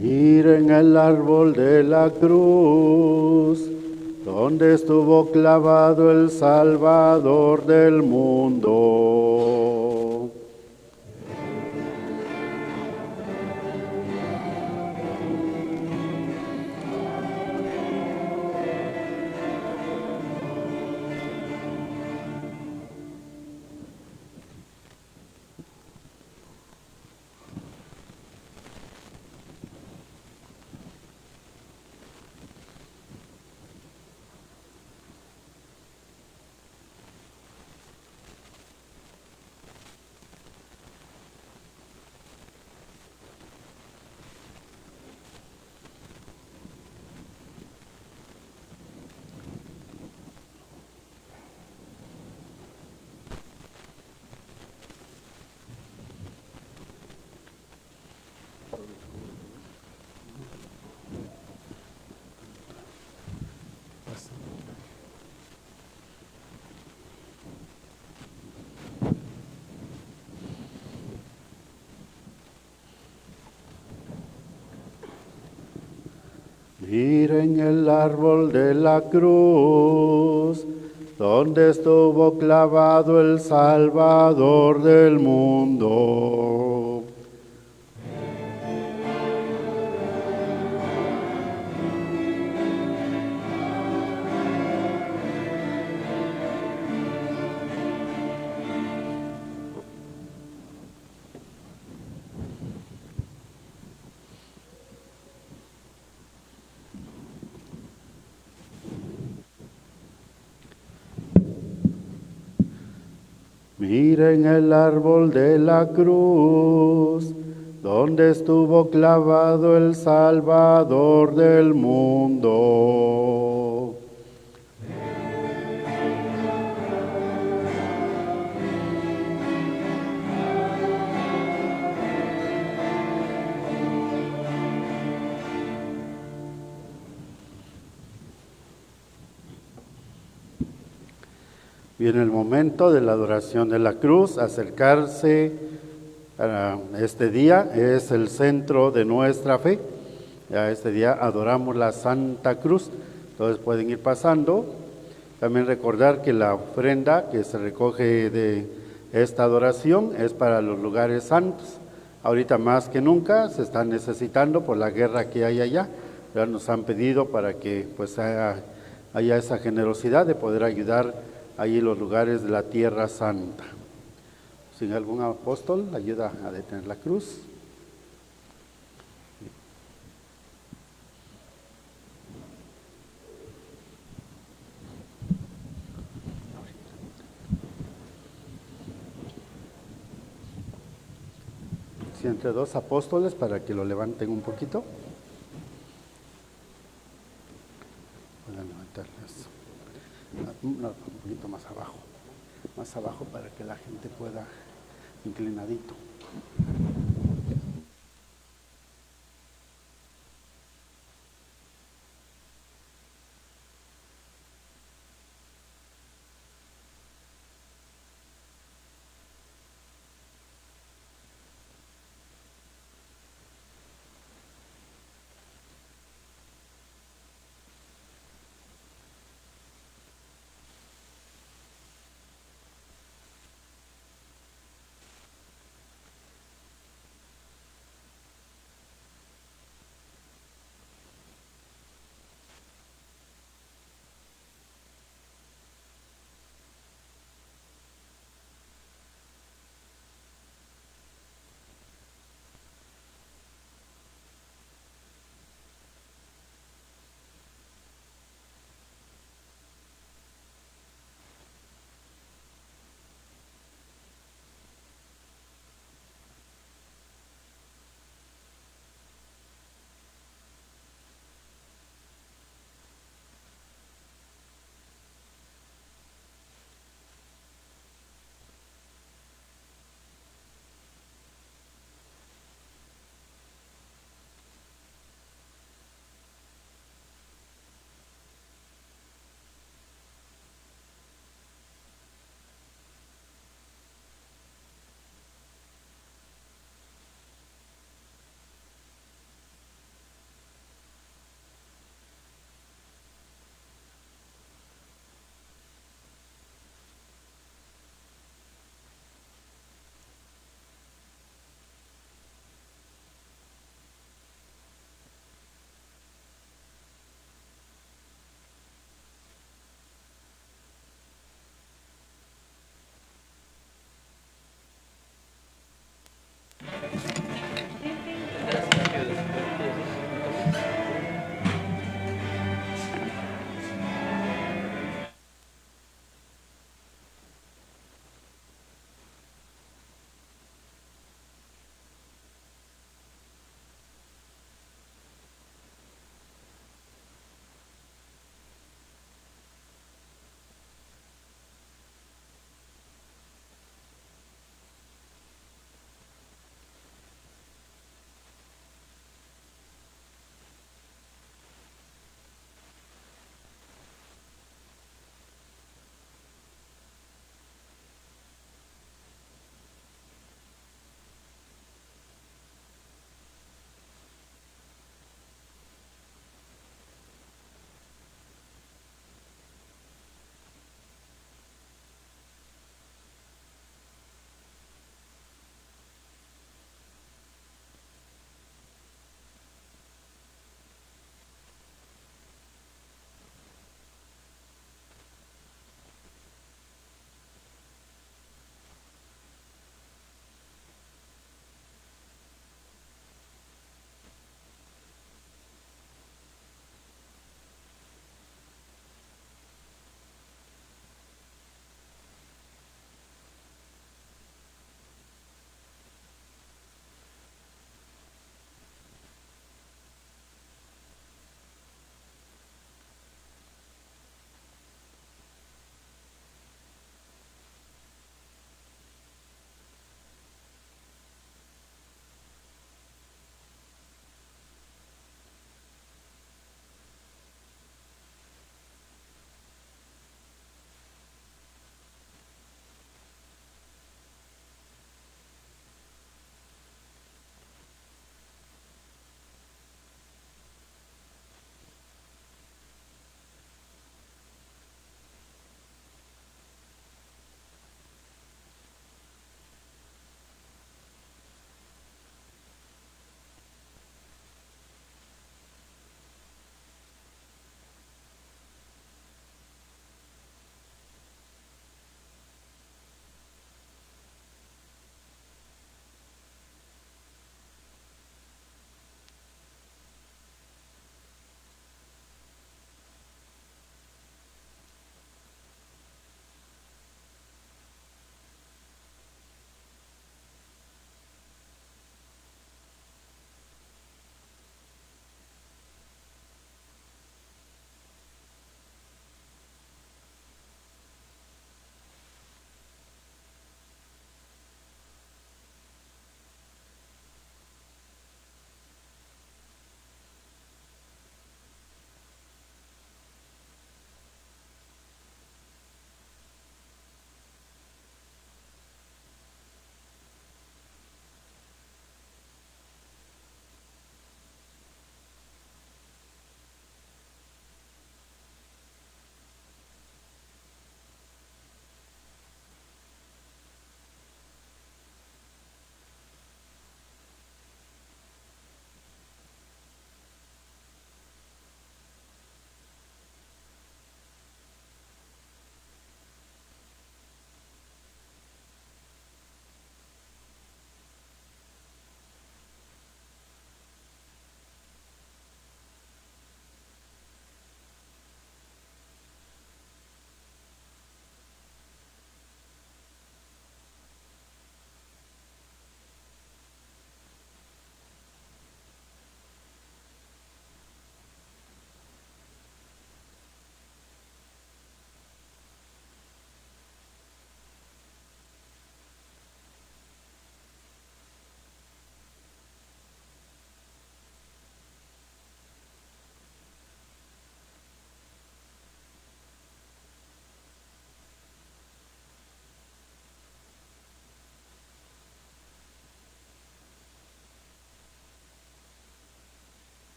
Miren el árbol de la cruz, donde estuvo clavado el Salvador del mundo. Miren el árbol de la cruz, donde estuvo clavado el Salvador del mundo. Miren el árbol de la cruz, donde estuvo clavado el Salvador del mundo. Viene el momento de la adoración de la cruz, acercarse a este día, es el centro de nuestra fe. Ya este día adoramos la Santa Cruz, entonces pueden ir pasando. También recordar que la ofrenda que se recoge de esta adoración es para los lugares santos. Ahorita más que nunca se están necesitando por la guerra que hay allá. Ya nos han pedido para que pues haya esa generosidad de poder ayudar allí los lugares de la Tierra Santa. Sin algún apóstol, ayuda a detener la cruz. Si entre dos apóstoles para que lo levanten un poquito. Pueden levantarles. No, un poquito más abajo para que la gente pueda inclinadito.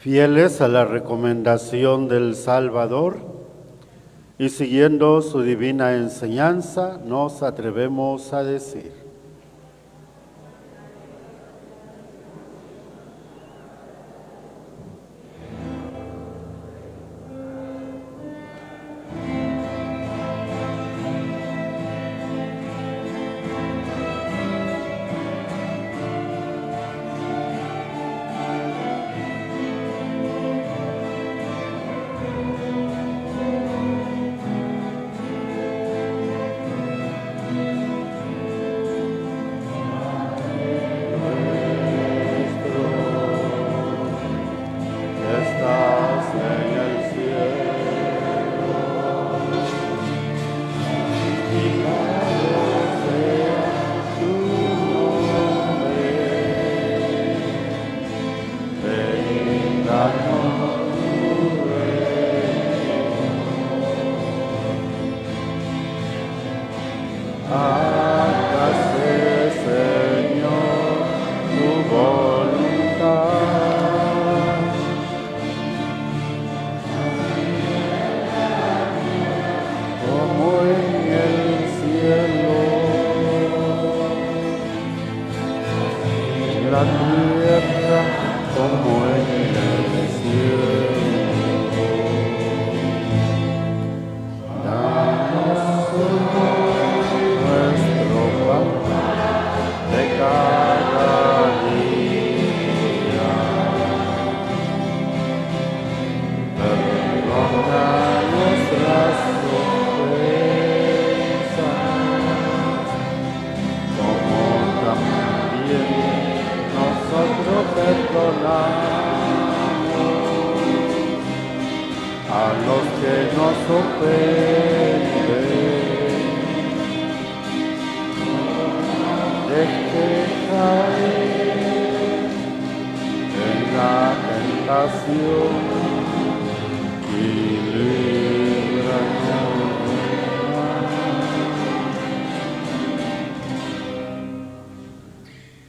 Fieles a la recomendación del Salvador y siguiendo su divina enseñanza, nos atrevemos a decir: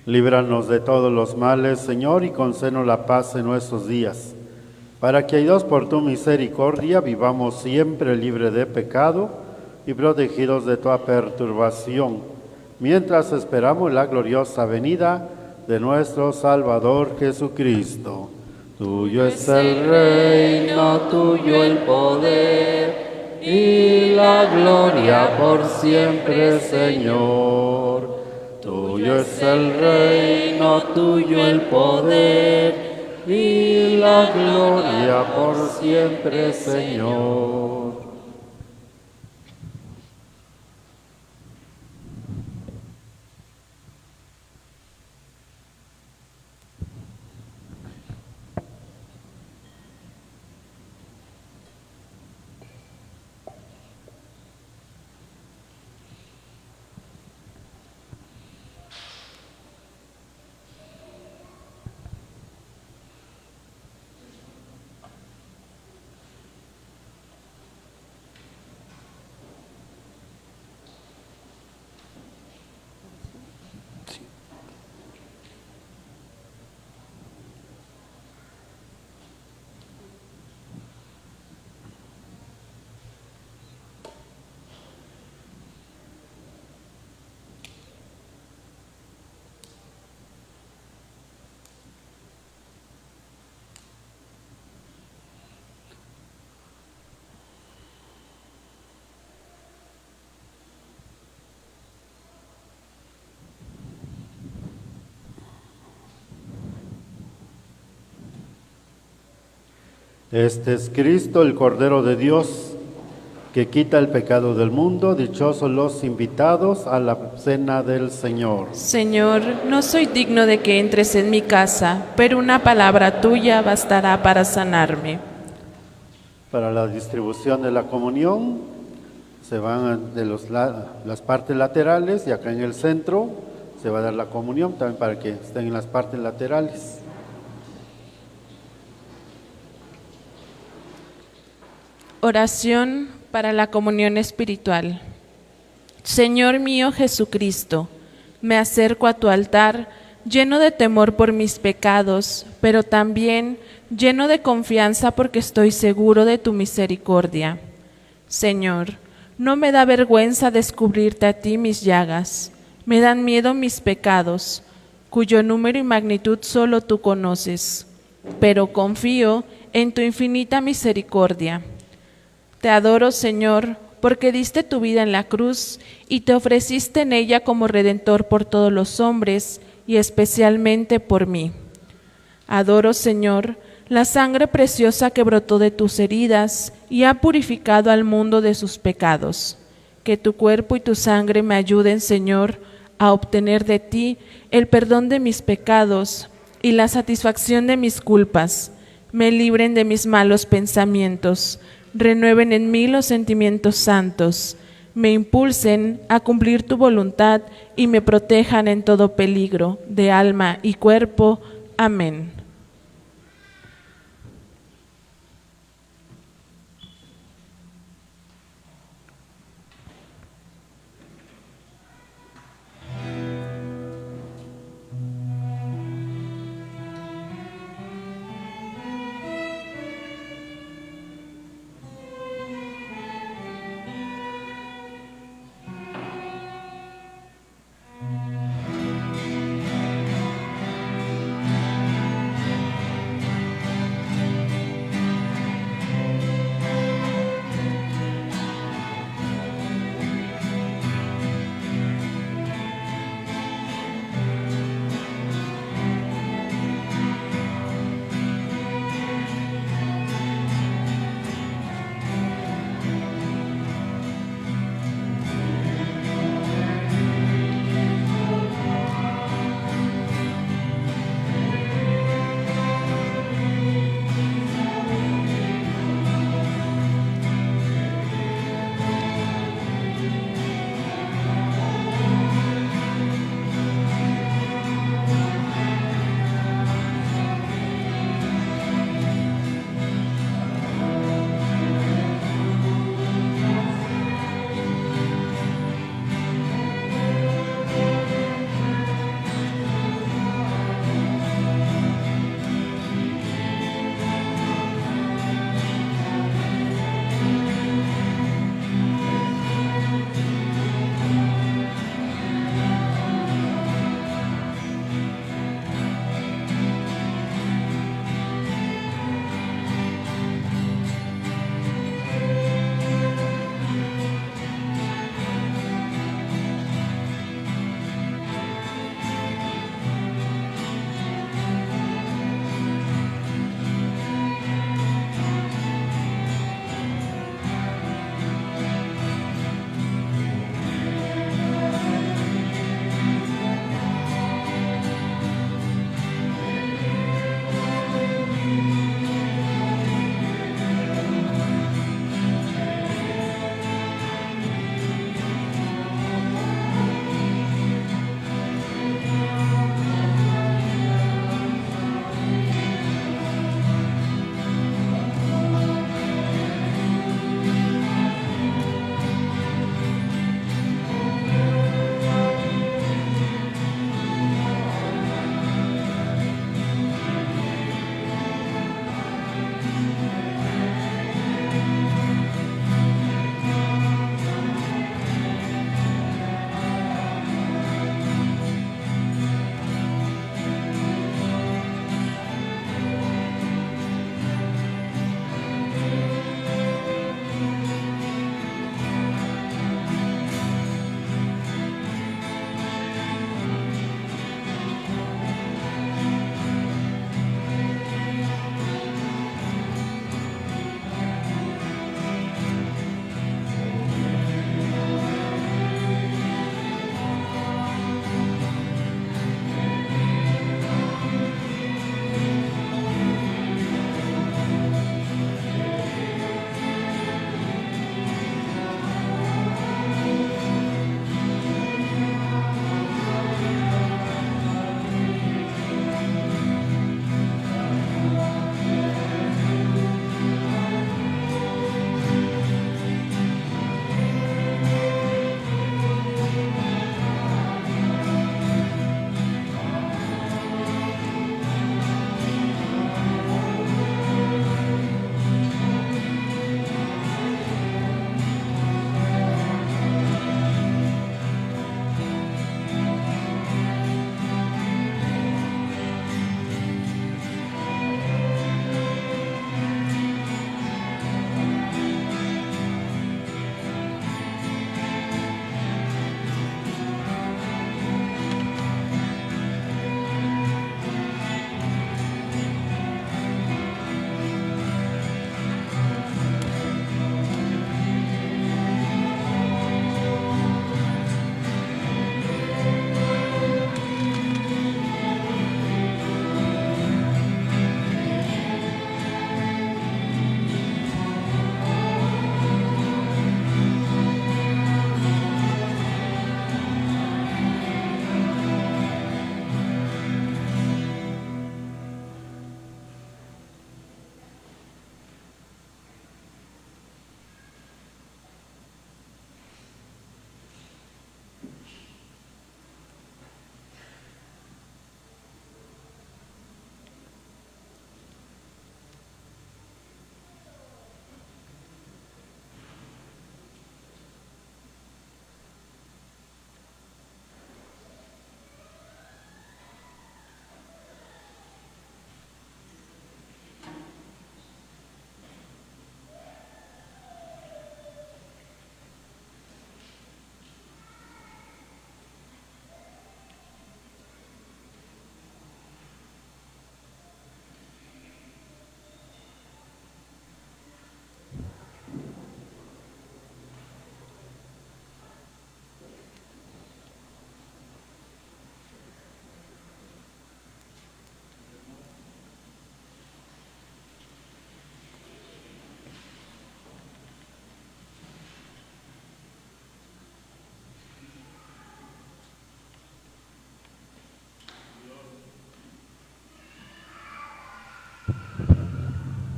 líbranos de todos los males, Señor, y concédenos la paz en nuestros días, para que, ayudados por tu misericordia, vivamos siempre libres de pecado y protegidos de toda perturbación, mientras esperamos la gloriosa venida de nuestro Salvador Jesucristo. Tuyo es el reino, tuyo el poder y la gloria por siempre, Señor. Tuyo es el reino, tuyo el poder y la gloria por siempre, Señor. Este es Cristo, el Cordero de Dios, que quita el pecado del mundo. Dichosos los invitados a la cena del Señor. Señor, no soy digno de que entres en mi casa, pero una palabra tuya bastará para sanarme. Para la distribución de la comunión, se van de las partes laterales y acá en el centro se va a dar la comunión también para que estén en las partes laterales. Oración para la comunión espiritual. Señor mío Jesucristo, me acerco a tu altar lleno de temor por mis pecados, pero también lleno de confianza porque estoy seguro de tu misericordia. Señor, no me da vergüenza descubrirte a ti mis llagas, me dan miedo mis pecados, cuyo número y magnitud solo tú conoces, pero confío en tu infinita misericordia. Te adoro, Señor, porque diste tu vida en la cruz y te ofreciste en ella como redentor por todos los hombres y especialmente por mí. Adoro, Señor, la sangre preciosa que brotó de tus heridas y ha purificado al mundo de sus pecados. Que tu cuerpo y tu sangre me ayuden, Señor, a obtener de ti el perdón de mis pecados y la satisfacción de mis culpas, me libren de mis malos pensamientos, renueven en mí los sentimientos santos, me impulsen a cumplir tu voluntad y me protejan en todo peligro de alma y cuerpo. Amén.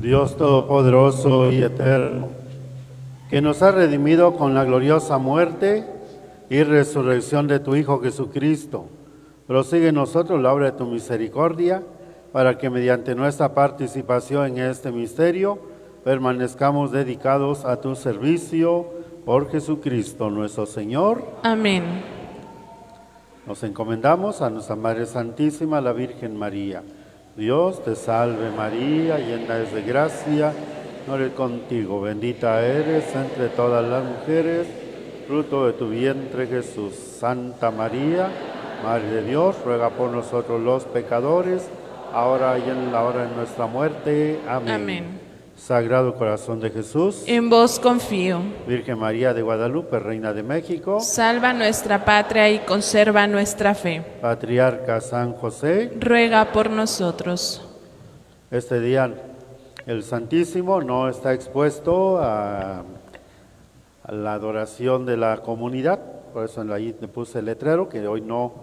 Dios Todopoderoso y Eterno, que nos ha redimido con la gloriosa muerte y resurrección de tu Hijo Jesucristo, prosigue en nosotros la obra de tu misericordia, para que mediante nuestra participación en este misterio permanezcamos dedicados a tu servicio por Jesucristo nuestro Señor. Amén. Nos encomendamos a nuestra Madre Santísima, la Virgen María. Dios te salve María, llena eres de gracia, el Señor es contigo, bendita eres entre todas las mujeres, fruto de tu vientre Jesús. Santa María, Madre de Dios, ruega por nosotros los pecadores, ahora y en la hora de nuestra muerte. Amén. Amén. Sagrado Corazón de Jesús, En vos confío. Virgen María de Guadalupe, Reina de México, Salva nuestra patria y conserva nuestra fe. Patriarca San José, Ruega por nosotros. este día el Santísimo no está expuesto a la adoración de la comunidad, por eso ahí le puse el letrero, que hoy no,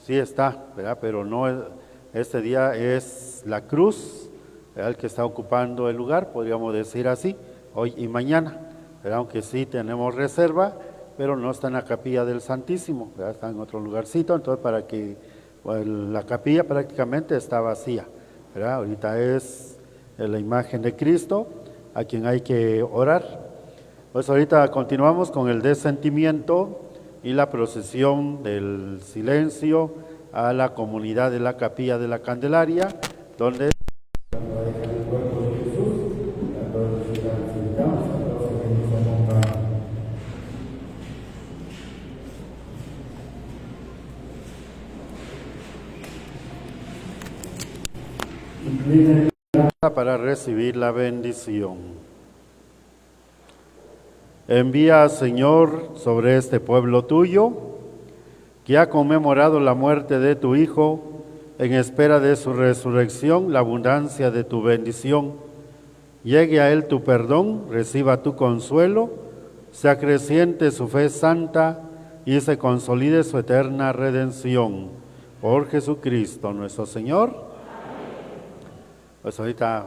sí está, ¿verdad? Pero no, este día es la cruz, el que está ocupando el lugar, podríamos decir así, hoy y mañana, ¿verdad? Aunque sí tenemos reserva, pero no está en la capilla del Santísimo, ¿verdad? Está en otro lugarcito, entonces para que la capilla prácticamente está vacía, ¿verdad? Ahorita es la imagen de Cristo a quien hay que orar. Pues ahorita continuamos con el descendimiento y la procesión del silencio a la comunidad de la capilla de la Candelaria, donde para recibir la bendición. Envía, Señor, sobre este pueblo tuyo, que ha conmemorado la muerte de tu Hijo, en espera de su resurrección, la abundancia de tu bendición. Llegue a él tu perdón, reciba tu consuelo, se acreciente su fe santa y se consolide su eterna redención. Por Jesucristo nuestro Señor. Pues ahorita,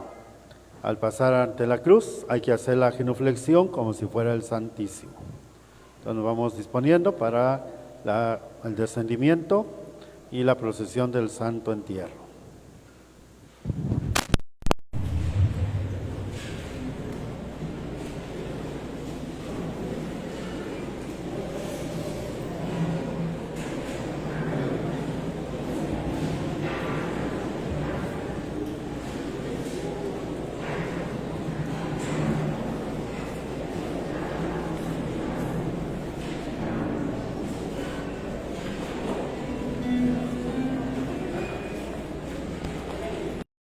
al pasar ante la cruz, hay que hacer la genuflexión como si fuera el Santísimo. Entonces nos vamos disponiendo para el descendimiento y la procesión del Santo Entierro.